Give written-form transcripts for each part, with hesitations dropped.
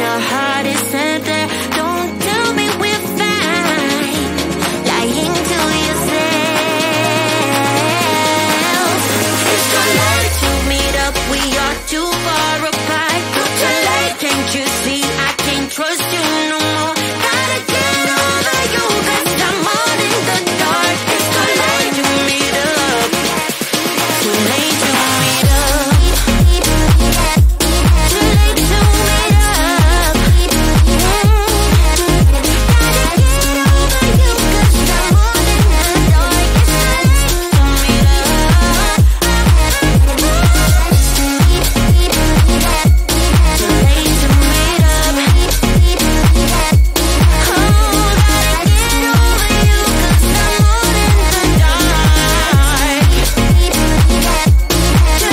your heart isn't there. Don't tell me we're fine, lying to yourself. It's too late to meet up, we are too far apart. Too late, can't you see I can't trust you no more? Gotta get over you, 'cause I'm all in the dark. It's too late to meet up, too late to meet up, too late to meet up. Gotta get over you, 'cause I'm all in the dark. It's too late to meet up, too late to meet up. Oh, gotta get over you, 'cause I'm all in the dark. Too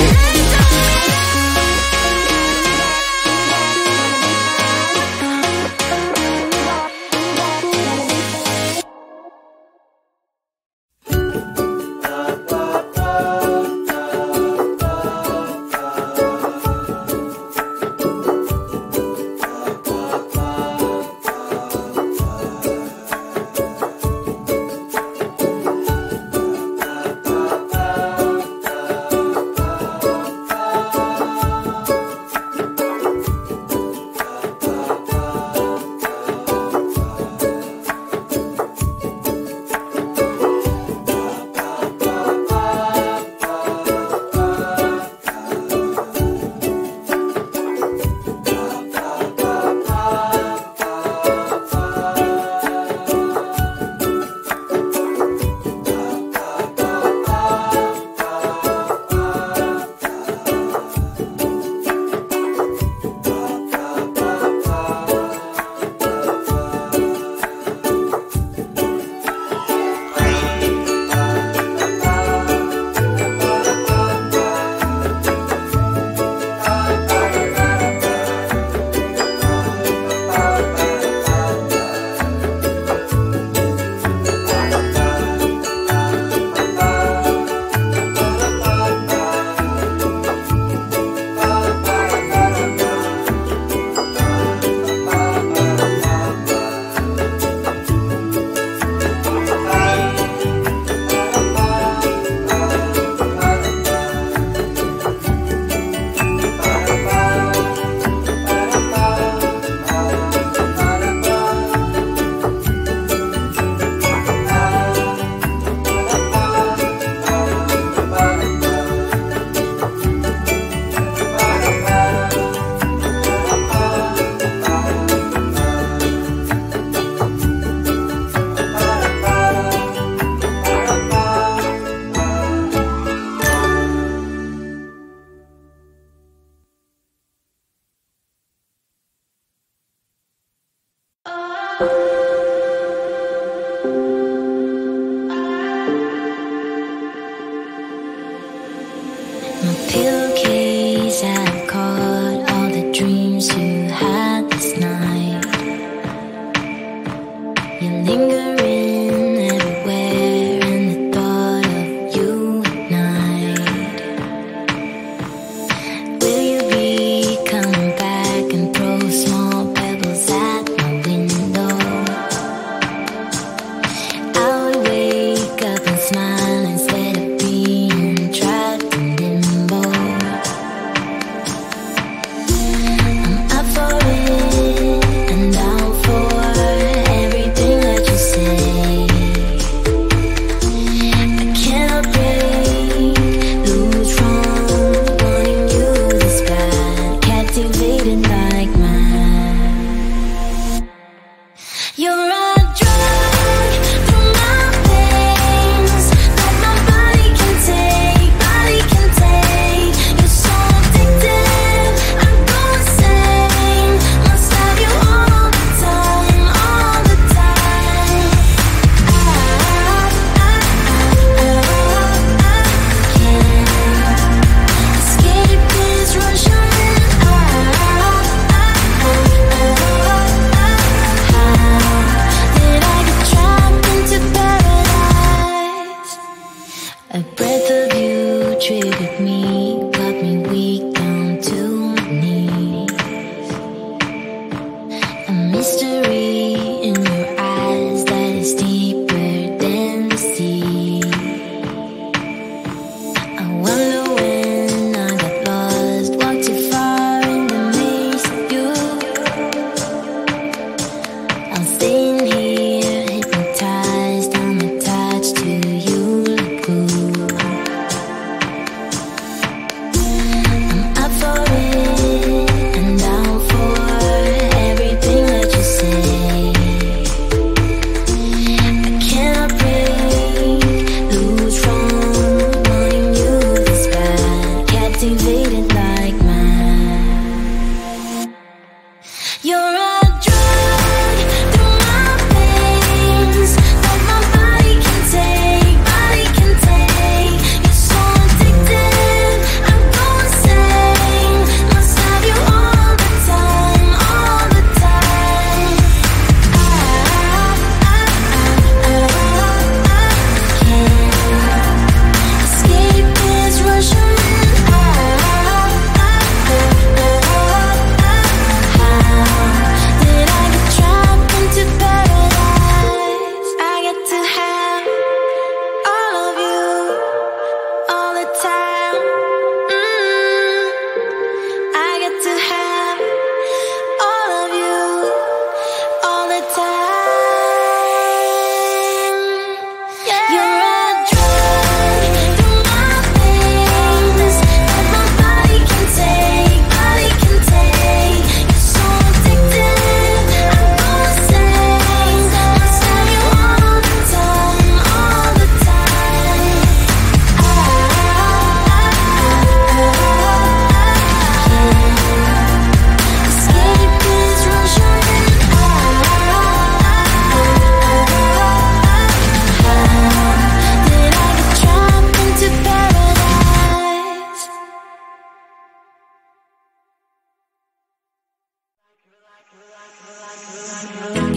late to meet up. My pillowcase have caught all the dreams you had this night. You're lingering everywhere, and the thought of you at night. Will you be coming back and throw small pebbles at my window?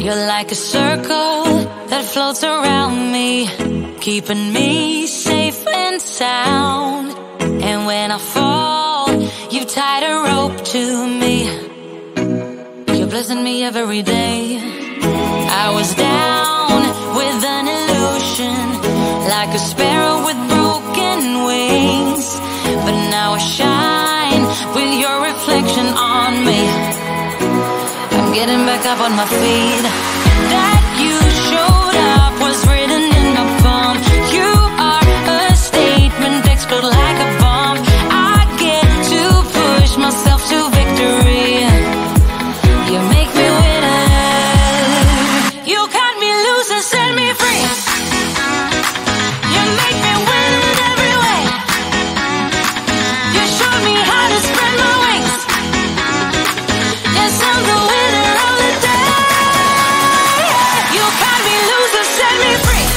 You're like a circle that floats around me, keeping me safe and sound. And when I fall, you tied a rope to me. You're blessing me every day. I was down with an illusion, like a sparrow with broken wings, but now I shine with your reflection on me. I'm getting back up on my feet. That you showed up was written in my palm. You are a statement, explode like a bomb. I get to push myself to victory. You make me winner. You cut me loose and set me free. You make me win in every way. You showed me how to spread my wings. Yes, I'm the winner of the day. You cut me loose and set me free.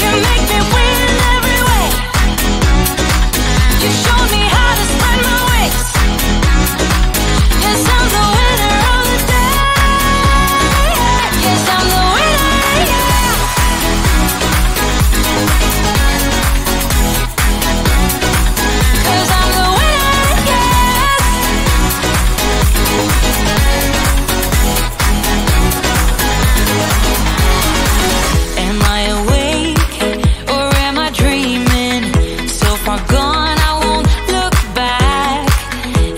You make me win in every way. You showed me how to spread my wings. Yes, I'm the winner of the day. Yes, I'm the winner, yeah. 'Cause I'm the winner, yes. Am I awake or am I dreaming? So far gone, I won't look back.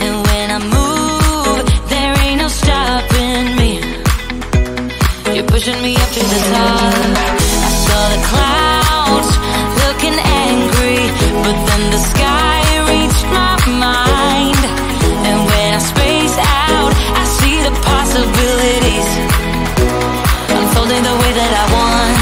And when I move, there ain't no stopping me. You're pushing me up to the top. I saw the clouds looking angry, but then the sky reached my mind. And when I space out, I see the possibilities unfolding the way that I want.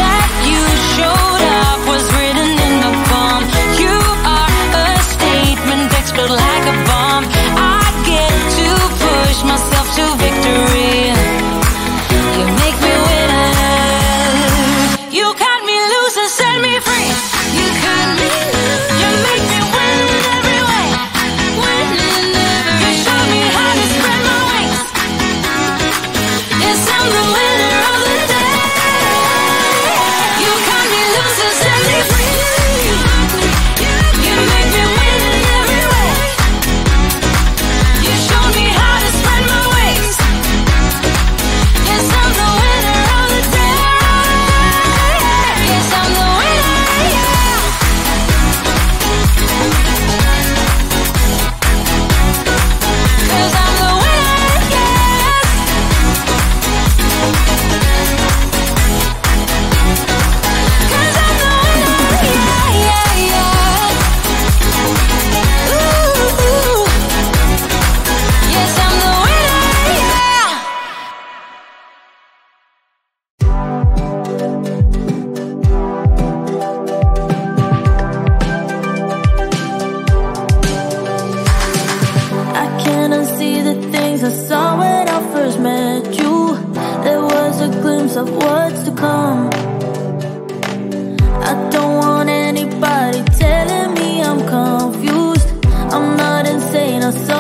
That you showed up was written in the palm. You are a statement, explode like a bomb. I get to push myself to victory. You make me winner. You cut me loose and set me free. You cut me loose. You make me win in every way. Win in every way. You show me how to spread my wings. Yes, I'm the winner of the day. You cut me loose and set me free. You make me win in every way. You show me how to spread my wings. Yes, I'm the winner of the day. Yes, I'm the winner, yeah. 'Cause I'm the winner, yes. 'Cause I'm the winner, yeah, yeah, yeah. Ooh, yes, I'm the winner, yeah. I can't unsee the things I saw when I first met you. There was a glimpse of what's to come. I don't want anybody telling me I'm confused. I'm not insane, I saw